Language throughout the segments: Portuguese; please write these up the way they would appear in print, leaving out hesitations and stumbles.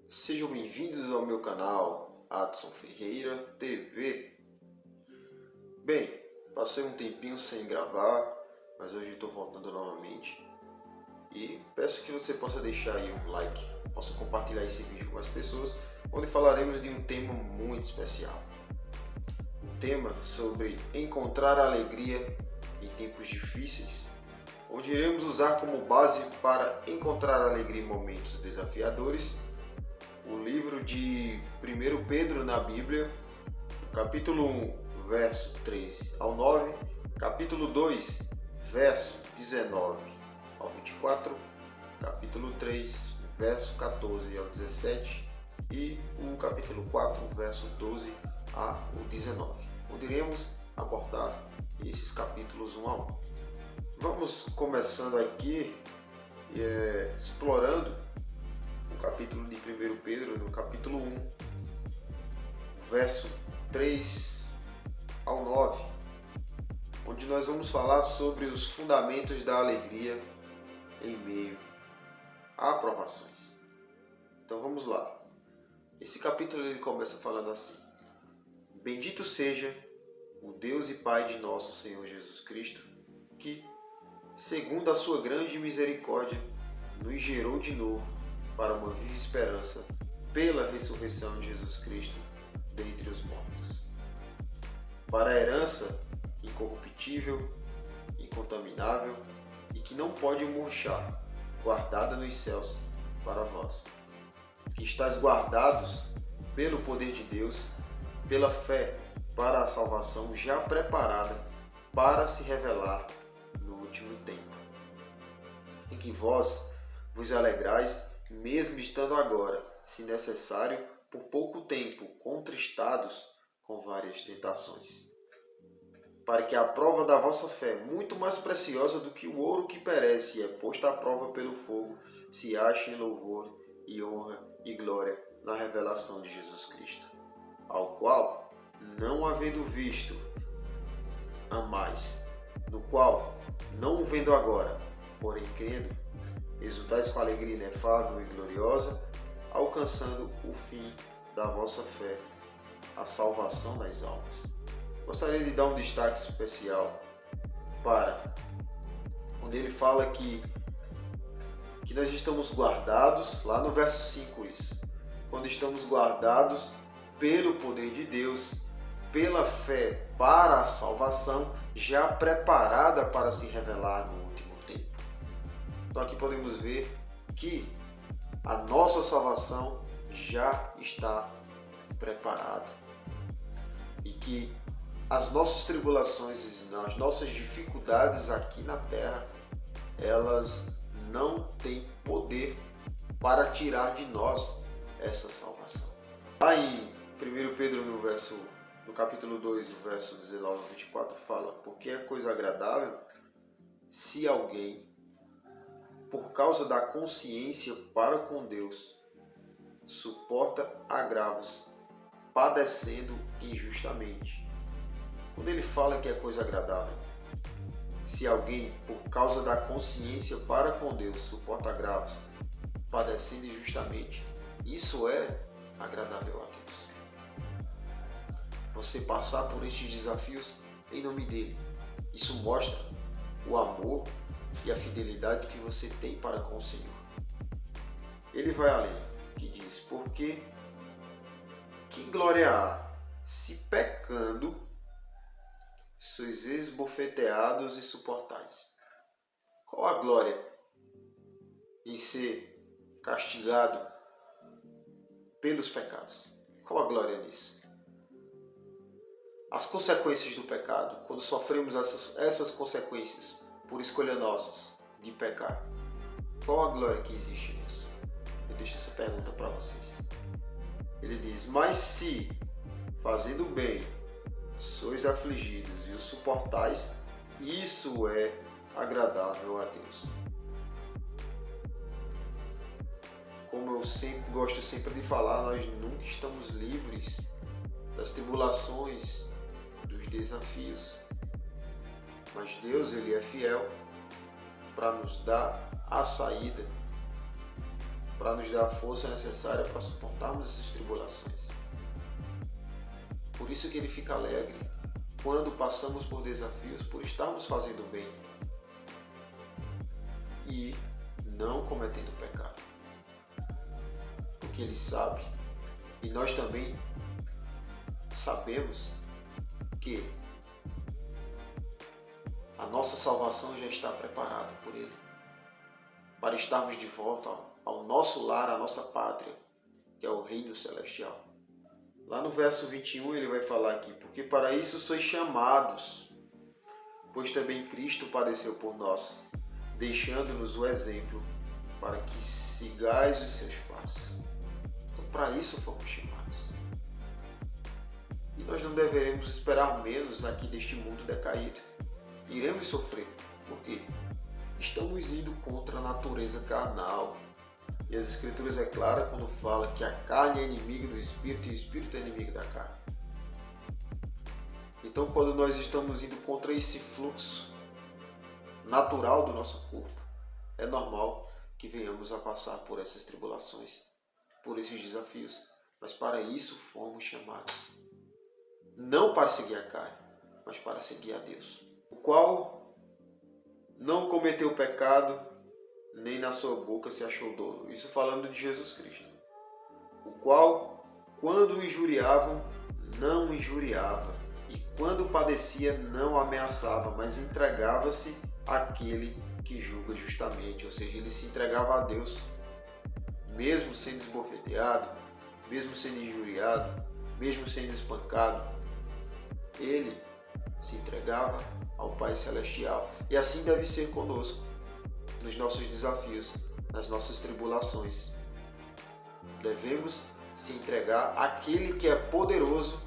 Sejam bem-vindos ao meu canal Adson Ferreira TV. Bem, passei um tempinho sem gravar, mas hoje estou voltando novamente e peço que você possa deixar aí um like, possa compartilhar esse vídeo com as pessoas, onde falaremos de um tema muito especial. Um tema sobre encontrar alegria em tempos difíceis, onde iremos usar como base para encontrar alegria em momentos desafiadores o livro de 1 Pedro na Bíblia, capítulo 1, verso 3 ao 9, capítulo 2, verso 19 ao 24, capítulo 3, verso 14 ao 17 e o capítulo 4, verso 12 ao 19, onde iremos abordar esses capítulos um a um. Vamos começando aqui explorando o capítulo de 1 Pedro, no capítulo 1, verso 3 ao 9, onde nós vamos falar sobre os fundamentos da alegria em meio a provações. Então vamos lá. Esse capítulo ele começa falando assim: Bendito seja o Deus e Pai de nosso Senhor Jesus Cristo, que, segundo a sua grande misericórdia, nos gerou de novo para uma viva esperança pela ressurreição de Jesus Cristo dentre os mortos, para a herança incorruptível, incontaminável e que não pode murchar, guardada nos céus para vós, que estáis guardados pelo poder de Deus, pela fé para a salvação já preparada para se revelar no último tempo, em que vós vos alegrais, mesmo estando agora, se necessário, por pouco tempo, contristados com várias tentações, para que a prova da vossa fé, muito mais preciosa do que o ouro que perece e é posta à prova pelo fogo, se ache em louvor e honra e glória na revelação de Jesus Cristo, ao qual, não havendo visto, amais, no qual, não o vendo agora, porém crendo, exultais com alegria inefável e gloriosa, alcançando o fim da vossa fé, a salvação das almas. Gostaria de dar um destaque especial para quando ele fala que nós estamos guardados, lá no verso 5 isso, quando estamos guardados pelo poder de Deus, pela fé para a salvação, já preparada para se revelar no último tempo. Então aqui podemos ver que a nossa salvação já está preparada e que as nossas tribulações, as nossas dificuldades aqui na terra, elas não têm poder para tirar de nós essa salvação. Lá em 1 Pedro no capítulo 2, o verso 19 a 24 fala: porque é coisa agradável se alguém, por causa da consciência para com Deus, suporta agravos, padecendo injustamente. Quando ele fala que é coisa agradável, se alguém, por causa da consciência para com Deus, suporta agravos, padecendo injustamente, isso é agradável a Deus. Você passar por estes desafios em nome dele, isso mostra o amor e a fidelidade que você tem para com o Senhor. Ele vai além, que diz: porque que glória há se pecando sois esbofeteados e suportais? Qual a glória em ser castigado pelos pecados? Qual a glória nisso? As consequências do pecado, quando sofremos essas consequências por escolha nossas de pecar, qual a glória que existe nisso? Eu deixo essa pergunta para vocês. Ele diz: mas se, fazendo bem, sois afligidos e os suportais, isso é agradável a Deus. Como eu gosto sempre de falar, nós nunca estamos livres das tribulações, dos desafios. Mas Deus, ele é fiel para nos dar a saída para nos dar a força necessária para suportarmos essas tribulações. Por isso que ele fica alegre quando passamos por desafios, por estarmos fazendo bem e não cometendo pecado. Porque ele sabe, e nós também sabemos, que a nossa salvação já está preparada por ele, para estarmos de volta ao nosso lar, à nossa pátria, que é o reino celestial. Lá no verso 21 ele vai falar aqui: porque para isso sois chamados, pois também Cristo padeceu por nós, deixando-nos o exemplo para que sigais os seus passos. Então, para isso fomos chamados. E nós não deveremos esperar menos aqui deste mundo decaído. Iremos sofrer. Por quê? Estamos indo contra a natureza carnal. E as Escrituras é clara quando fala que a carne é inimiga do Espírito e o Espírito é inimigo da carne. Então, quando nós estamos indo contra esse fluxo natural do nosso corpo, é normal que venhamos a passar por essas tribulações, por esses desafios. Mas para isso fomos chamados. Não para seguir a carne, mas para seguir a Deus, o qual não cometeu pecado, nem na sua boca se achou dolo. Isso falando de Jesus Cristo. O qual, quando o injuriavam, não injuriava. E quando padecia, não ameaçava, mas entregava-se àquele que julga justamente. Ou seja, ele se entregava a Deus. Mesmo sendo esbofeteado, mesmo sendo injuriado, mesmo sendo espancado, ele se entregava ao Pai Celestial. E assim deve ser conosco, nos nossos desafios, nas nossas tribulações. Devemos se entregar àquele que é poderoso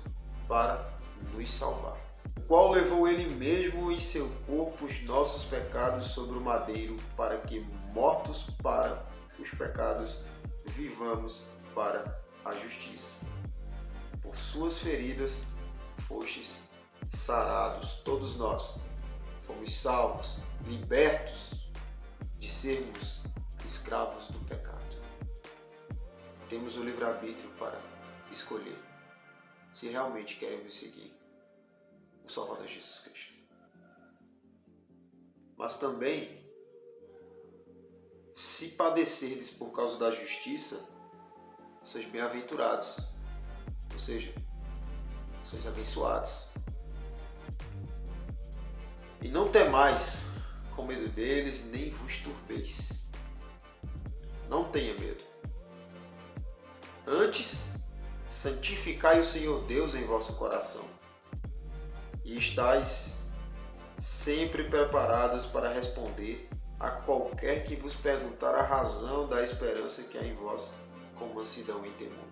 para nos salvar, o qual levou ele mesmo em seu corpo os nossos pecados sobre o madeiro, para que, mortos para os pecados, vivamos para a justiça. Por suas feridas fostes sarados. Todos nós fomos salvos, libertos de sermos escravos do pecado. Temos o livre-arbítrio para escolher se realmente queremos seguir o Salvador Jesus Cristo. Mas também, se padecerdes por causa da justiça, sois bem-aventurados, ou seja, sois abençoados. E não temais com medo deles, nem vos turbeis. Não tenha medo. Antes, santificai o Senhor Deus em vosso coração, e estais sempre preparados para responder a qualquer que vos perguntar a razão da esperança que há em vós, com mansidão e temor.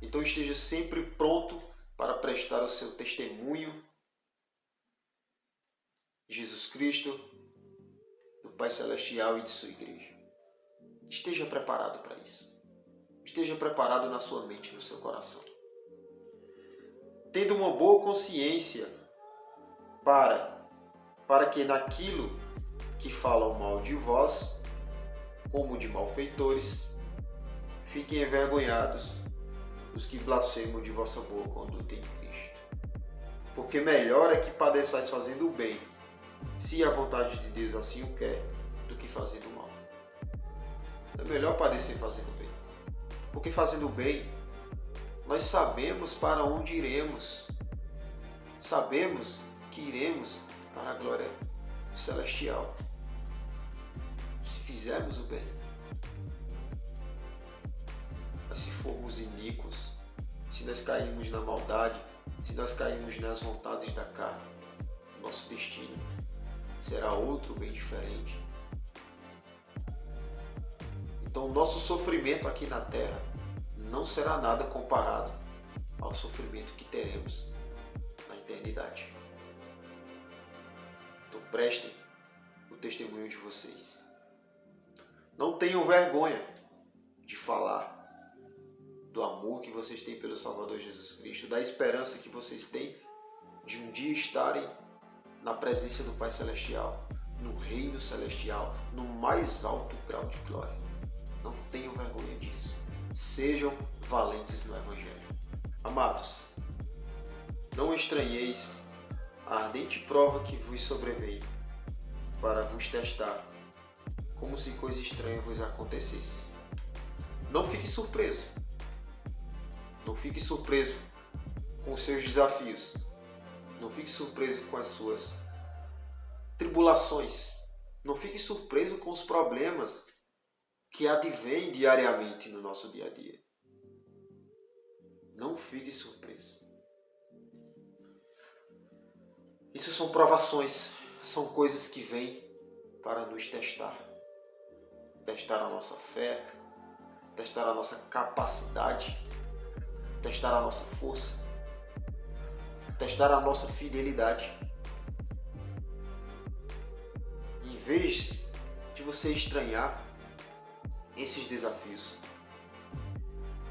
Então esteja sempre pronto para prestar o seu testemunho de Jesus Cristo, do Pai Celestial e de sua igreja. Esteja preparado para isso. Esteja preparado na sua mente e no seu coração. Tendo uma boa consciência para que naquilo que falam mal de vós, como de malfeitores, fiquem envergonhados os que blasfemam de vossa boa conduta em Cristo. Porque melhor é que padeçais fazendo o bem, se a vontade de Deus assim o quer, do que fazendo o mal. É melhor padecer fazendo o bem. Porque fazendo o bem, nós sabemos para onde iremos. Sabemos que iremos para a glória celestial. Se fizermos o bem. Mas se formos iníquos, se nós cairmos na maldade, se nós cairmos nas vontades da carne, nosso destino será outro bem diferente. Então, o nosso sofrimento aqui na terra não será nada comparado ao sofrimento que teremos na eternidade. Então, prestem o testemunho de vocês. Não tenham vergonha de falar do amor que vocês têm pelo Salvador Jesus Cristo, da esperança que vocês têm de um dia estarem na presença do Pai Celestial, no reino celestial, no mais alto grau de glória. Não sejam valentes no Evangelho. Amados, não estranheis a ardente prova que vos sobreveio, para vos testar, como se coisa estranha vos acontecesse. Não fique surpreso. Não fique surpreso com os seus desafios. Não fique surpreso com as suas tribulações. Não fique surpreso com os problemas que advêm diariamente no nosso dia a dia. Não fique surpreso. Isso são provações, são coisas que vêm para nos testar. Testar a nossa fé, testar a nossa capacidade, testar a nossa força, testar a nossa fidelidade. Em vez de você estranhar esses desafios,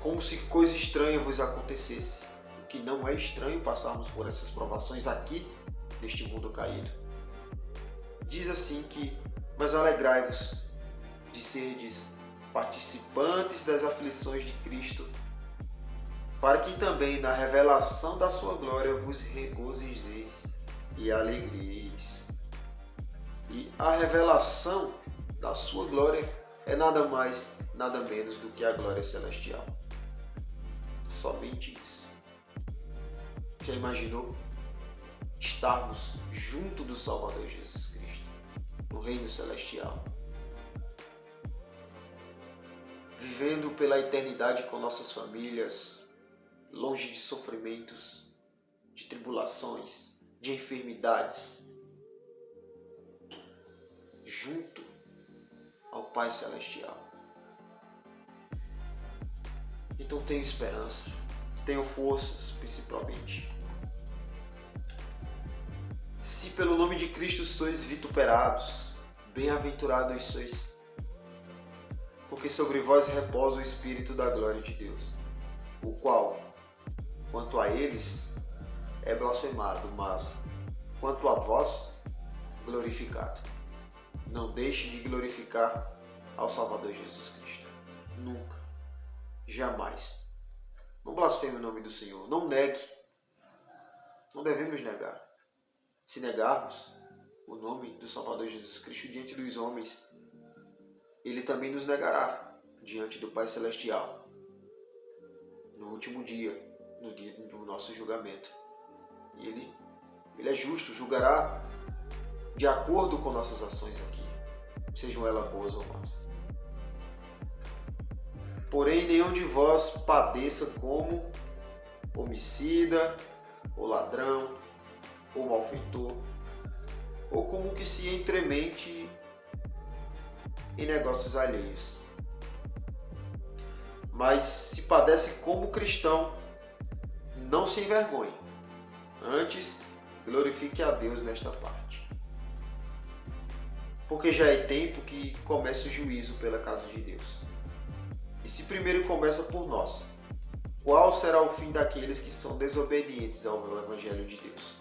como se coisa estranha vos acontecesse, o que não é estranho passarmos por essas provações aqui, neste mundo caído. Diz assim que, mas alegrai-vos de serdes participantes das aflições de Cristo, para que também na revelação da sua glória vos regozijeis e alegreis. E a revelação da sua glória é nada mais, nada menos do que a glória celestial. Somente isso. Já imaginou estarmos junto do Salvador Jesus Cristo, no reino celestial, vivendo pela eternidade com nossas famílias, longe de sofrimentos, de tribulações, de enfermidades, junto ao Pai Celestial. Então tenho esperança, tenho forças, principalmente. Se pelo nome de Cristo sois vituperados, bem-aventurados sois, porque sobre vós repousa o Espírito da glória de Deus, o qual, quanto a eles, é blasfemado, mas, quanto a vós, glorificado. Não deixe de glorificar ao Salvador Jesus Cristo. Nunca. Jamais. Não blasfeme o nome do Senhor. Não negue. Não devemos negar. Se negarmos o nome do Salvador Jesus Cristo diante dos homens, Ele também nos negará diante do Pai Celestial. No último dia, no dia do nosso julgamento. E Ele é justo, julgará de acordo com nossas ações aqui, sejam elas boas ou más. Porém, nenhum de vós padeça como homicida, ou ladrão, ou malfeitor, ou como que se entremente em negócios alheios. Mas se padece como cristão, não se envergonhe. Antes, glorifique a Deus nesta parte. Porque já é tempo que começa o juízo pela casa de Deus. E se primeiro começa por nós, qual será o fim daqueles que são desobedientes ao Evangelho de Deus?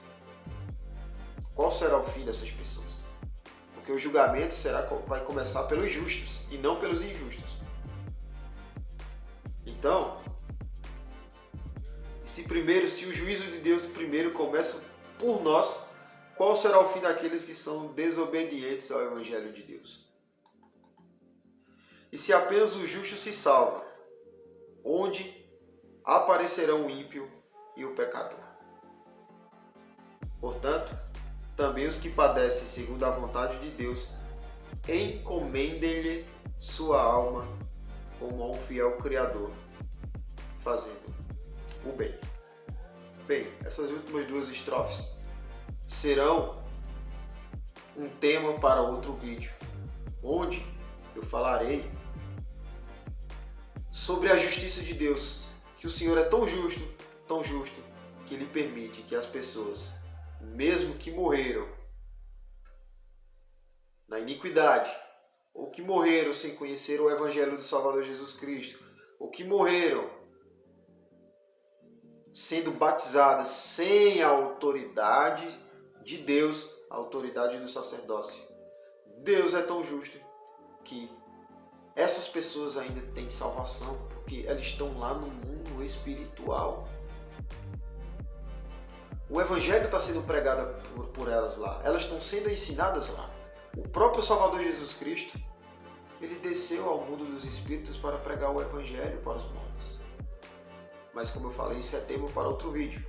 Qual será o fim dessas pessoas? Porque o julgamento vai começar pelos justos e não pelos injustos. Então, se o juízo de Deus primeiro começa por nós, qual será o fim daqueles que são desobedientes ao Evangelho de Deus? E se apenas o justo se salva, onde aparecerão o ímpio e o pecador? Portanto, também os que padecem segundo a vontade de Deus, encomendem-lhe sua alma como a um fiel Criador, fazendo o bem. Bem, essas últimas duas estrofes serão um tema para outro vídeo, onde eu falarei sobre a justiça de Deus, que o Senhor é tão justo, que Ele permite que as pessoas, mesmo que morreram na iniquidade, ou que morreram sem conhecer o Evangelho do Salvador Jesus Cristo, ou que morreram sendo batizadas sem a autoridade de Deus, a autoridade do sacerdócio. Deus é tão justo que essas pessoas ainda têm salvação, porque elas estão lá no mundo espiritual. O Evangelho está sendo pregado por elas lá, elas estão sendo ensinadas lá. O próprio Salvador Jesus Cristo, ele desceu ao mundo dos espíritos para pregar o Evangelho para os mortos. Mas como eu falei, isso é tema para outro vídeo.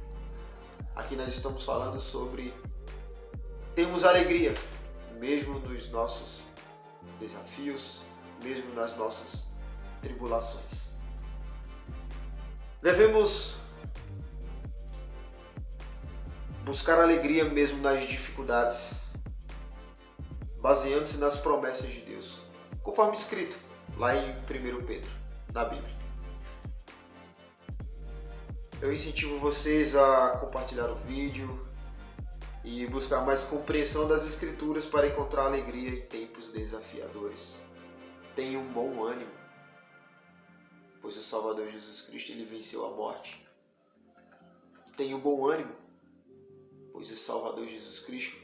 Aqui nós estamos falando sobre termos alegria, mesmo nos nossos desafios, mesmo nas nossas tribulações. Devemos buscar alegria mesmo nas dificuldades, baseando-se nas promessas de Deus, conforme escrito lá em 1 Pedro, na Bíblia. Eu incentivo vocês a compartilhar o vídeo e buscar mais compreensão das Escrituras para encontrar alegria em tempos desafiadores. Tenha um bom ânimo, pois o Salvador Jesus Cristo ele venceu a morte. Tenha um bom ânimo, pois o Salvador Jesus Cristo,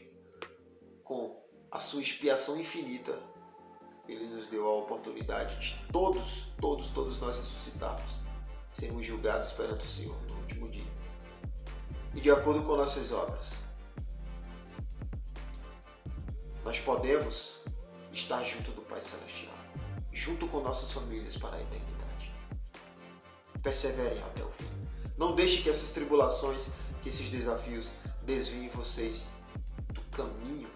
com a sua expiação infinita, ele nos deu a oportunidade de todos nós ressuscitarmos, sermos julgados perante o Senhor no último dia. E de acordo com nossas obras, nós podemos estar junto do Pai Celestial, junto com nossas famílias para a eternidade. Perseverem até o fim. Não deixe que essas tribulações, que esses desafios desviem vocês do caminho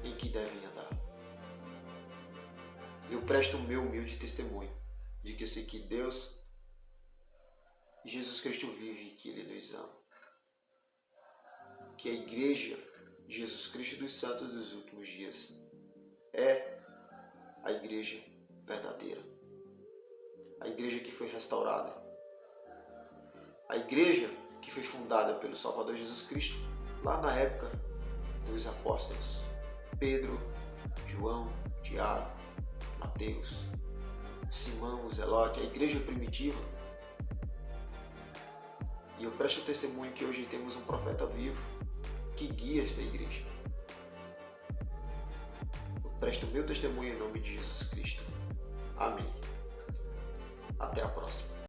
em que devem andar. Eu presto o meu humilde testemunho de que eu sei que Deus e Jesus Cristo vive e que Ele nos ama. Que a Igreja de Jesus Cristo dos Santos dos últimos dias é a Igreja verdadeira. A Igreja que foi restaurada. A Igreja que foi fundada pelo Salvador Jesus Cristo lá na época dos apóstolos Pedro, João, Tiago, Mateus, Simão, o Zelote, a igreja primitiva. E eu presto testemunho que hoje temos um profeta vivo que guia esta igreja. Eu presto o meu testemunho em nome de Jesus Cristo. Amém. Até a próxima.